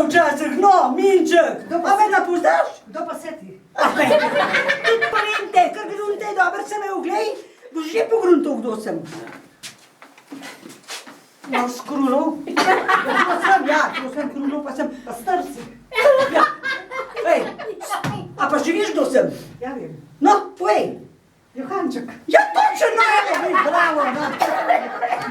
včasih, no, Minček. A me ne poznaš? Kdo pa se ti? Tudi povem te, ker grunte, dobro se me oglej, boš že pogruntal, kdo sem. No, s krulov. To sem krulov, pa sem pa star si. Ja. Ej, a pa že veš, kdo sem? Ja vem. No, povej. Johanček. Ja, točno, no, bravo, no.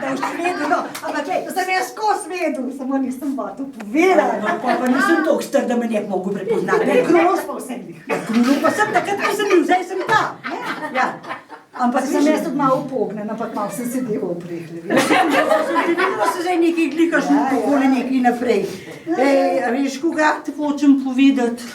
Da boš vedel, no. Ampak, ej, Sem jaz skos vedel, samo nisem pa to povedala. no, pa nisem toliko star, da me ne bi mogel prepoznati. Krulov smo vse bili. Ja, krulov pa sem, takrat pa sem bil, zdaj sem ta. Ja. Ampak Sem jaz tudi malo upognen, ampak malo sem sedela v prehlevi. Vidimo se zdaj nekaj glikaš okoli nekaj naprej. Ej, a veš, koga te hočem povedati?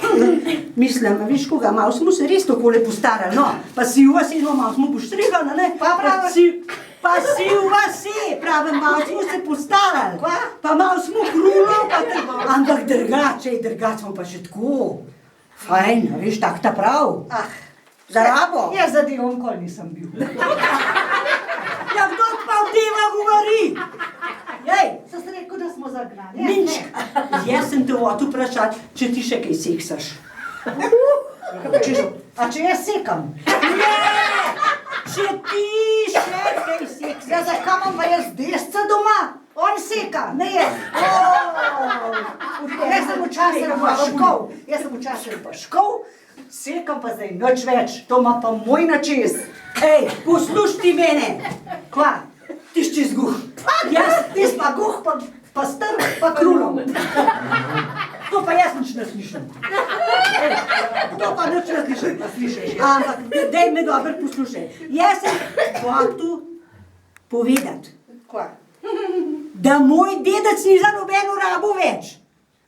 Mislim, a veš, koga, malo smo se res takole postarali, no. Pa si v vasi, no, malo smo poštrigali, ne? Pa si v vasi, pravim, malo smo se postarali. Pa malo smo krulo, ampak drugače smo pa še tako. Fajn, a veš, tak ta prav. Za rabo? Jaz za delom kol nisem bil. Ja, kdo pa v deva govori? Jej, Sem se rekel, da smo zagnali. Minček, jaz sem te hotel vprašati, če ti še kaj seksaš. A če jaz sekam? Ne, če ti še kaj seksaš. Ja, zakaj imam pa jaz desca doma? On seka, ne jaz. Jaz sem včasih pa škov. Sekam pa zdaj nič več. To ima pa moj načes. Ej, poslušaj ti mene. Kva? Ti si zguh. Tis pa guh, pa star, pa krulom. To pa jaz nič ne slišim. To pa nič ne slišim. Ampak, daj me dobro poslušaj. Jaz sem hotel povedati, Kva? da moj dedec ni za nobeno rabo več.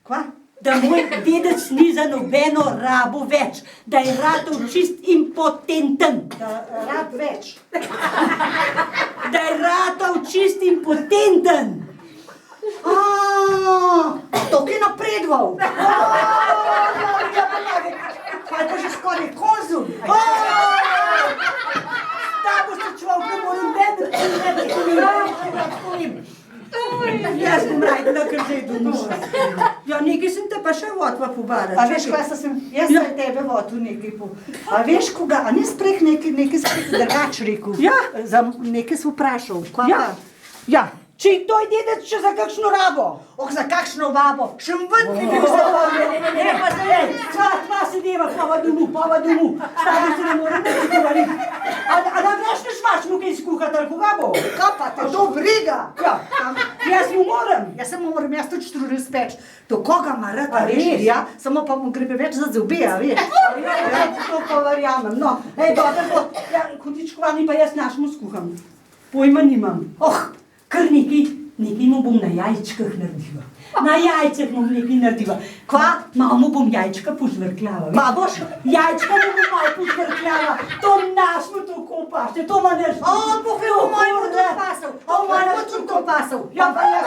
Kva? Da moj dedec ni za nobeno rabo več. Da je ratov čist impotenten. Da rad več. Da je ratov čist impotenten. To je napredoval. Kaj pa že skoraj konzum. Da boš se človek ne morem vedeti. Jaz bom rajtila, ker zdaj domov. Ja, nekaj sem te pa še vodva pobarati. A veš, kaj sem, jaz sem tebe vodil nekaj po... A veš, koga, a ni spreh nekaj spreh drugač rekel? Ja. Za nekaj si vprašal. Kva Ja. pa? Ja, če to je dedec še za kakšno rabo. Za kakšno babo? Še ven ni bil za babo. Ne, pa zdaj, dva se deva, pava domu. Stavi se ne morem nekaj govoriti. A da veš, ne švaš mu kaj skuhati, ali koga bo? Kaj pa te to briga? Ja, jaz mu moram. Jaz samo moram, jaz tudi štrude speč. To koga ima rad, A a veš? res? Ja, samo pa mu gre več za zobe, a veš? Ja, to pa verjamem. No, ej, dobro bo, ja, hudičkovani pa jaz našmu skuham. Pojma nimam. Kar nekaj mu bom na jajčkah naredila. Na jajcih bom nekaj naredila. Kva? Malo mu bom jajčka požvrkljala. Ma boš? Jajčka mu bom malo požvrkljala. To našmu tako paše, to ma ne... Boh je v mojem tudi pasal. To ma ne... tudi to pasal. Ja, pa ja...